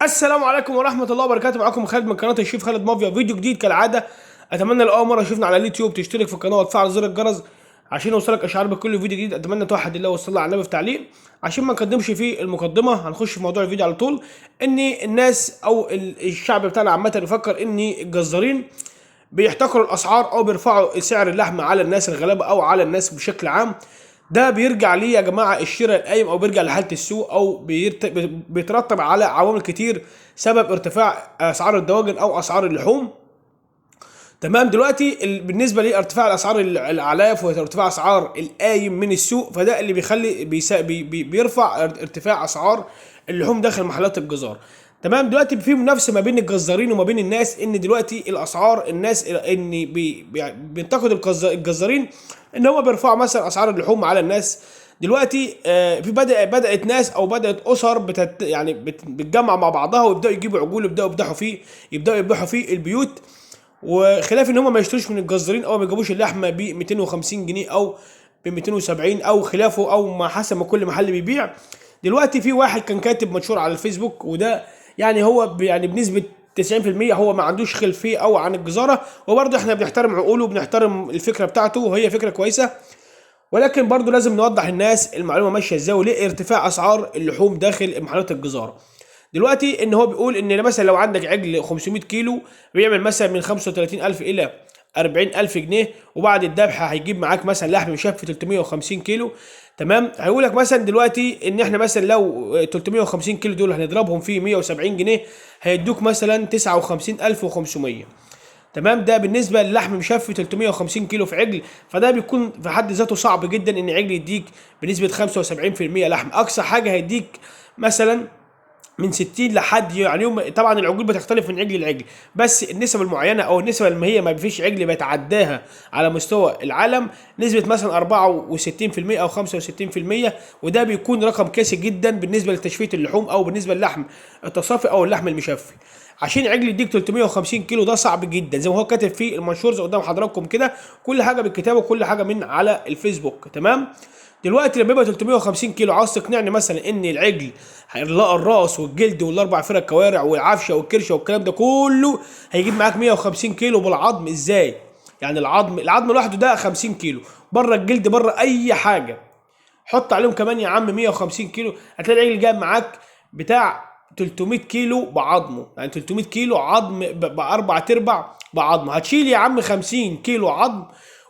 السلام عليكم ورحمة الله وبركاته. معاكم خالد من قناة الشيف خالد مافيا، فيديو جديد كالعادة. أتمنى لو أول مرة شفنا على اليوتيوب تشترك في القناة وتفعل زر الجرس عشان يوصلك إشعار بكل فيديو جديد. أتمنى توحد الله وصلى على النبي في تعليق. عشان ما نقدمش في المقدمة هنخش في موضوع الفيديو على طول. إن الناس أو الشعب بتاعنا عامة يفكر إن الجزارين بيحتكروا الاسعار او بيرفعوا سعر اللحمه على الناس الغلابه او على الناس بشكل عام. ده بيرجع ليه يا جماعه؟ الشراء القايم، او بيرجع لحاله السوق، او بيترتب على عوامل كتير سبب ارتفاع اسعار الدواجن او اسعار اللحوم. تمام. دلوقتي بالنسبه لارتفاع الاسعار الاعلاف وارتفاع اسعار القايم من السوق، فده اللي بيخلي بيرفع ارتفاع اسعار اللحوم داخل محلات الجزار. تمام. دلوقتي في منافسه ما بين الجزارين وما بين الناس، ان دلوقتي الاسعار الناس ان بينتقدوا الجزارين ان هم بيرفعوا مثلا اسعار اللحوم على الناس. دلوقتي في بدات ناس او بدات اسر بتجمع مع بعضها ويبداوا يجيبوا عجول، يبداوا يذبحوا في البيوت. وخلاف ان هم ما يشتروش من الجزارين او ما يجيبوش اللحمه ب 250 جنيه او ب 270 او خلافه، او ما حسب ما كل محل بيبيع. دلوقتي في واحد كان كاتب منشور على الفيسبوك، وده هو بنسبه 90% هو ما عندوش خلفيه او عن الجزاره. وبرضه احنا بنحترم عقوله وبنحترم الفكره بتاعته، وهي فكره كويسه. ولكن برضه لازم نوضح الناس المعلومه ماشيه ازاي وليه ارتفاع اسعار اللحوم داخل محلات الجزاره. دلوقتي ان هو بيقول ان مثلا لو عندك عجل 500 كيلو بيعمل مثلا من 35,000 الى 40,000 جنيه، وبعد الذبح هيجيب معاك مثلا لحم مشفي 350 كيلو. تمام. هيقول لك مثلا دلوقتي ان احنا مثلا لو 350 كيلو دول هنضربهم في 170 جنيه، هيدوك مثلا 59,500. تمام. ده بالنسبه للحم مشفي 350 كيلو في عجل. فده بيكون في حد ذاته صعب جدا ان عجل يديك بنسبه 75% لحم. اقصى حاجه هيديك مثلا من 60 لحد طبعا العجول بتختلف من عجل لعجل، بس النسب المعينه او النسب اللي هي ما فيش عجل بيتعداها على مستوى العالم نسبه مثلا 64% او 65%. وده بيكون رقم كاسي جدا بالنسبه لتشفيه اللحوم او بالنسبه للحم التصافي او اللحم المشفي. عشان عجل يديك 350 كيلو ده صعب جدا، زي ما هو كاتب في المنشور زي قدام حضراتكم كده. كل حاجه بالكتابه وكل حاجه من على الفيسبوك. تمام. دلوقتي لما يبقى 350 كيلو، عاوز تقنعني مثلا ان العجل هيلاقي الراس والجلد والاربع فرق كوارع والعفشه والكرشه والكلام ده كله هيجيب معاك 150 كيلو بالعظم؟ ازاي؟ يعني العظم لوحده ده 50 كيلو، بره الجلد بره اي حاجه. حط عليهم كمان يا عم 150 كيلو، هتلاقي العجل جايب معاك بتاع 300 كيلو بعظمه. يعني 300 كيلو عظم باربع تربع بعظمه. هتشيل يا عم 50 كيلو عظم.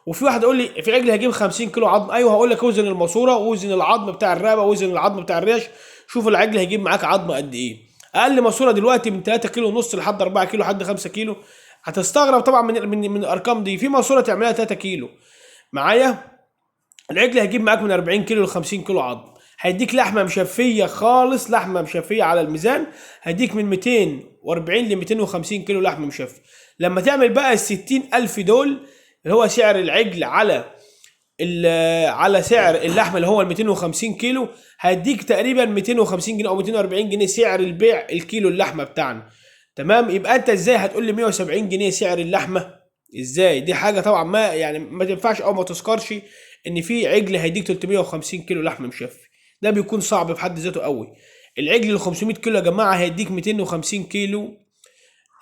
وفي واحد يقول لي في عجل هجيب 50 كيلو عظم. ايوه، هقول لك اوزن الماسوره ووزن العظم بتاع الرقبه ووزن العظم بتاع الريش، شوف العجل هيجيب معاك عظم قد ايه. اقل ماسوره دلوقتي من 3 كيلو ونص لحد 4 كيلو لحد 5 كيلو. هتستغرب طبعا من الارقام دي. في ماسوره تعملها 3 كيلو معايا. العجل هيجيب معاك من 40 كيلو ل 50 كيلو عظم. هيديك لحمه مشفيه خالص، لحمه مشفيه على الميزان هيديك من 240 ل 250 كيلو لحم مشفي. لما تعمل بقى ال 60,000 دول اللي هو سعر العجل على سعر اللحمه اللي هو ال 250 كيلو، هيديك تقريبا 250 جنيه او 240 جنيه سعر البيع الكيلو اللحمه بتاعنا. تمام. يبقى انت ازاي هتقول لي 170 جنيه سعر اللحمه؟ ازاي؟ دي حاجه طبعا ما تنفعش او ما تذكرش ان في عجل هيديك 350 كيلو لحم مشفي. ده بيكون صعب في حد ذاته قوي. العجل ال 500 كيلو يا جماعه هيديك 250 كيلو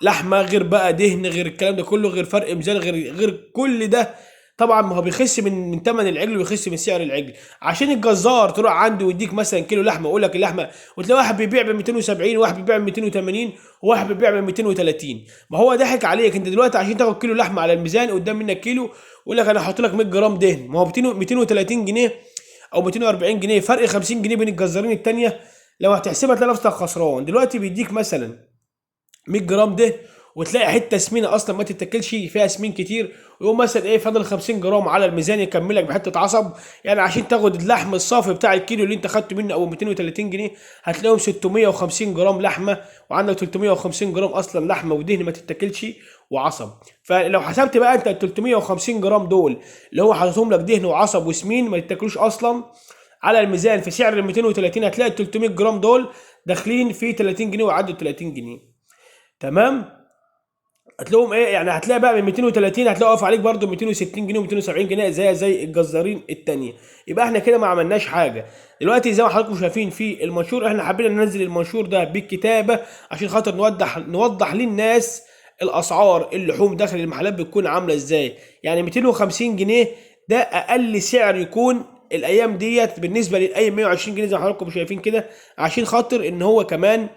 لحمه، غير بقى دهن، غير الكلام ده كله، غير فرق ميزان، غير كل ده. طبعا ما هو بيخس من ثمن العجل ويخس من سعر العجل. عشان الجزار تروح عنده ويديك مثلا كيلو لحمه، يقول لك اللحمه، وتلاقي واحد بيبيع ب 270 وواحد بيبيع ب 280 وواحد بيبيع ب 230. ما هو ضحك عليك انت دلوقتي عشان تاخد كيلو لحمه على الميزان قدام منك كيلو، يقول لك انا هحط لك 100 جرام دهن. ما هو 230 جنيه او 240 جنيه، فرق 50 جنيه بين الجزارين التانيه. لو هتحسبها تلاقي نفسك خسران. دلوقتي بيديك مثلا 100 جرام ده، وتلاقي حته سمينه اصلا ما تتاكلش فيها سمين كتير، ويقوم مثلا ايه فاضل 50 جرام على الميزان يكملك بحته عصب. يعني عشان تاخد اللحم الصافي بتاع الكيلو اللي انت خدته منه او 230 جنيه، هتلاقيهم 650 جرام لحمه، وعندك 350 جرام اصلا لحمه ودهن ما تتاكلش وعصب. فلو حسبت بقى انت ال 350 جرام دول اللي هو حاططهم لك دهن وعصب وسمين ما تتاكلوش اصلا على الميزان في سعر ال 230، هتلاقي ال 300 جرام دول داخلين في 30 جنيه ويعدوا 30 جنيه. تمام. هتلاقيهم ايه يعني، هتلاقي بقى من 230 هتلاقي واقف عليك برده 260 جنيه و270 جنيه زي الجزارين التانية. يبقى احنا كده ما عملناش حاجه. دلوقتي زي ما حضراتكم شايفين في المنشور، احنا حبينا ننزل المنشور ده بالكتابه عشان خاطر نوضح للناس الاسعار اللحوم داخل المحلات بتكون عامله ازاي. يعني 250 جنيه ده اقل سعر يكون الايام ديت بالنسبه للايام 120 جنيه زي ما حضراتكم شايفين كده، عشان خاطر ان هو كمان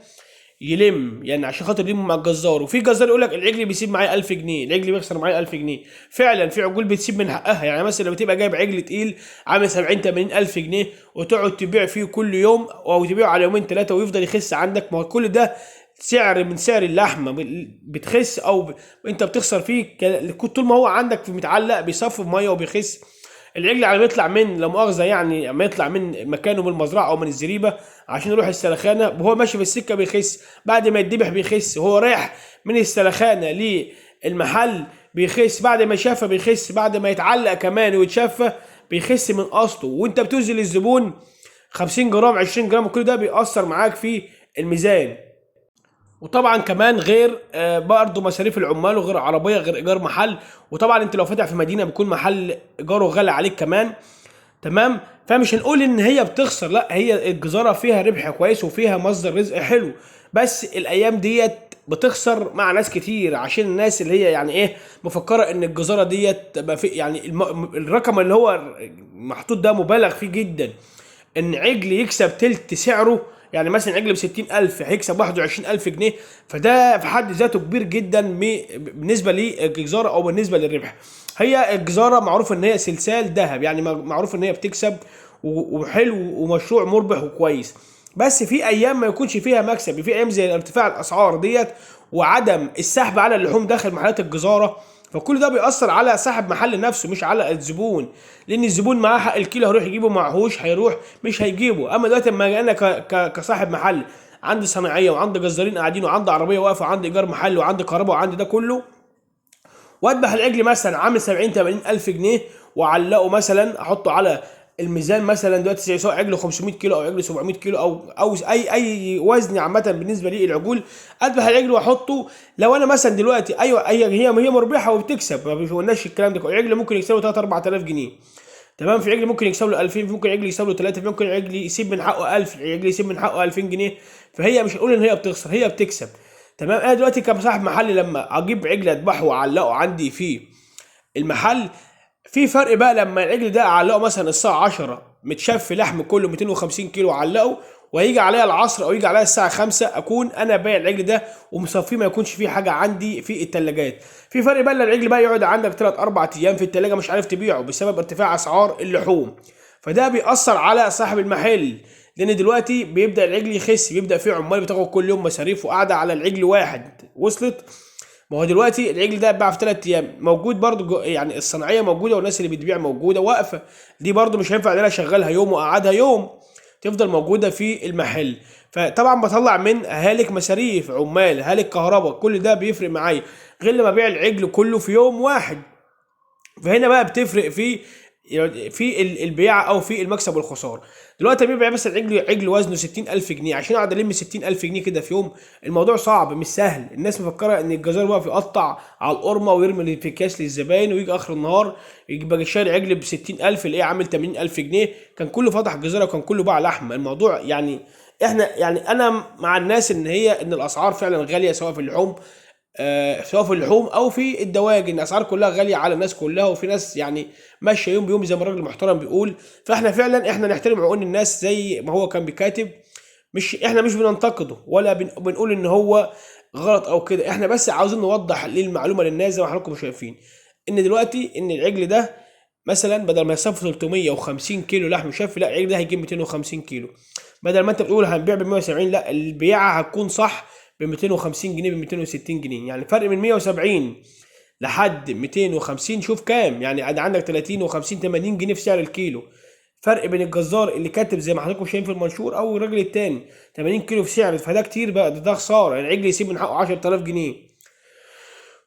يلم، يعني عشان خاطر يلم مع الجزار. وفي جزار يقول لك العجل بيسيب معايا 1000 جنيه، العجل بيخسر معايا 1000 جنيه. فعلا في عجول بتسيب من حقها، يعني مثلا لما تبقى جايب عجل تقيل عامل 70 80 الف جنيه وتقعد تبيع فيه كل يوم او تبيعه على يومين ثلاثه ويفضل يخس عندك، ما هو كل ده سعر من سعر اللحمه بتخس انت بتخسر فيه طول ما هو عندك في متعلق بيصفي ميه وبيخس. العجل على ما يطلع من لا مؤاخذه، يعني لما يطلع من مكانه من المزرعه او من الزريبه عشان يروح السلخانه، وهو ماشي في السكه بيخس، بعد ما يتذبح بيخس، وهو رايح من السلخانه للمحل بيخس، بعد ما يشفى بيخس، بعد ما يتعلق كمان ويتشفى بيخس من اصله. وانت بتوزن الزبون 50 جرام 20 جرام وكل ده بيأثر معاك في الميزان. وطبعا كمان غير برضه مصاريف العمال وغير عربيه غير ايجار محل. وطبعا انت لو فاتح في مدينه بيكون محل ايجاره غالي عليك كمان. تمام. فمش هنقول ان هي بتخسر، لا، هي الجزاره فيها ربح كويس وفيها مصدر رزق حلو، بس الايام ديت بتخسر مع ناس كتير عشان الناس اللي هي يعني ايه مفكره ان الجزاره ديت بقى في يعني الرقم اللي هو محطوط ده مبالغ فيه جدا. ان عجل يكسب تلت سعره، يعني مثلا عجل ب 60000 هيكسب 21000 جنيه، فده في حد ذاته كبير جدا بالنسبه للجزاره او بالنسبه للربح. هي الجزاره معروف ان هي سلسال ذهب، يعني معروف ان هي بتكسب وحلو ومشروع مربح وكويس، بس في ايام ما يكونش فيها مكسب، في ايام زي ارتفاع الاسعار ديت وعدم السحب على اللحوم داخل محلات الجزاره. فكل ده بيأثر على صاحب محل نفسه مش على الزبون، لان الزبون معاه حق الكيلو هيروح يجيبه، معهوش هيروح مش هيجيبه. اما دلوقتي اما انا كصاحب محل عندي صناعيه وعندي جزارين قاعدين وعندي عربيه واقفه وعندي ايجار محل وعندي كهرباء وعندي ده كله، واذبح العجل مثلا عامل 70 80 الف جنيه واعلقه مثلا احطه على الميزان مثلا دلوقتي سواء عجل 500 كيلو او عجل 700 كيلو او اي وزن عامه بالنسبه لي العجول، اذبح العجل واحطه. لو انا مثلا دلوقتي ايوه هي مربحه وبتكسب، ما قلناش الكلام ده، العجل ممكن يكسب له 3 4000 جنيه. تمام. في عجل ممكن يكسب له 2000، ممكن عجل يكسب له 3، ممكن عجل يسيب من حقه 1000، عجل يسيب من حقه 2000 جنيه. فهي مش هنقول ان هي بتخسر، هي بتكسب. تمام. انا دلوقتي كصاحب محل لما اجيب عجل اذبحه واعلقه عندي في المحل، في فرق بقى لما العجل ده اعلقه مثلا الساعه 10 متشف لحم كله 250 كيلو اعلقه، وهيجي عليا العصر او يجي عليا الساعه 5 اكون انا بايع العجل ده ومصفيه ما يكونش فيه حاجه عندي في الثلاجات. في فرق بقى لما العجل بقى يقعد عندك 3 4 ايام في الثلاجه مش عارف تبيعه بسبب ارتفاع اسعار اللحوم، فده بيأثر على صاحب المحل، لان دلوقتي بيبدا العجل يخس، بيبدا فيه عمال بتاخد كل يوم مصاريف وقاعده على العجل واحد. وصلت؟ ما هو دلوقتي العجل ده اتباع في 3 ايام موجود برضه يعني الصناعيه موجوده والناس اللي بتبيع موجوده واقفه، دي برضه مش هينفع ان انا اشغلها يوم واقعدها يوم، تفضل موجوده في المحل. فطبعا بطلع من هالك مصاريف عمال، هالك كهرباء، كل ده بيفرق معايا غير لما ابيع العجل كله في يوم واحد. فهنا بقى بتفرق في البيعه او في المكسب والخساره. دلوقتي بيبيع مثلا عجل وزنه 60000 جنيه، عشان اقعد الم 60000 جنيه كده في يوم، الموضوع صعب مش سهل. الناس مفكره ان الجزار واقف يقطع على القرمه ويرمي في الكاس للزباين ويجي اخر النهار يبقى شاري عجل ب 60000 الاقيه عامل 80000 جنيه، كان كله فتح جزاره وكان كله باع لحمه. الموضوع يعني احنا يعني انا مع الناس ان الاسعار فعلا غاليه سواء في اللحوم، سواء في اللحوم او في الدواجن، الاسعار كلها غاليه على الناس كلها، وفي ناس يعني ماشيه يوم بيوم زي ما الراجل المحترم بيقول. فاحنا فعلا نحترم عقول الناس زي ما هو كان بيكاتب، احنا مش بننتقده ولا بنقول ان هو غلط او كده، احنا بس عاوزين نوضح للمعلومه للناس زي ما حضراتكم شايفين ان دلوقتي ان العجل ده مثلا بدل ما يصفي 350 كيلو لحم شاف، لا العجل ده هيجيب 250 كيلو. بدل ما انت بتقول هنبيع ب 170، لا البيعه هتكون صح ب 250 جنيه ب 260 جنيه، يعني فرق من 170 لحد 250 شوف كام، يعني عندك 30 و50 80 جنيه في سعر الكيلو. فرق بين الجزار اللي كاتب زي ما حضراتكم شايفين في المنشور او الراجل التاني 80 كيلو في سعر، فده كتير بقى، ده خساره. يعني العجل يسيب من حقه 10000 جنيه.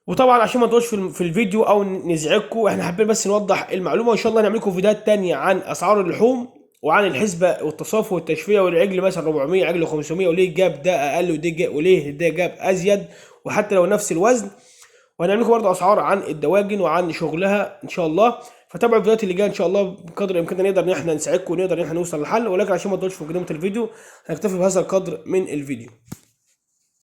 وطبعا عشان ما نطولش في الفيديو او نزعجكم، احنا حابين بس نوضح المعلومه، وان شاء الله نعمل لكم فيديوهات تانية عن اسعار اللحوم وعن الحسبه والتصافي والتشفيه، والعجل مثلا 400 عجل 500 وليه جاب ده اقل وليه ده جاب ازيد، وحتى لو نفس الوزن. وهنعمل لكم برضه اسعار عن الدواجن وعن شغلها ان شاء الله. فتابعوا الفيديوهات اللي جايه ان شاء الله بقدر الامكان، نقدر ان احنا نساعدكم ونقدر ان احنا نوصل لحل، ولكن عشان ما تضيعوش في مقدمه الفيديو هنكتفي بهذا القدر من الفيديو.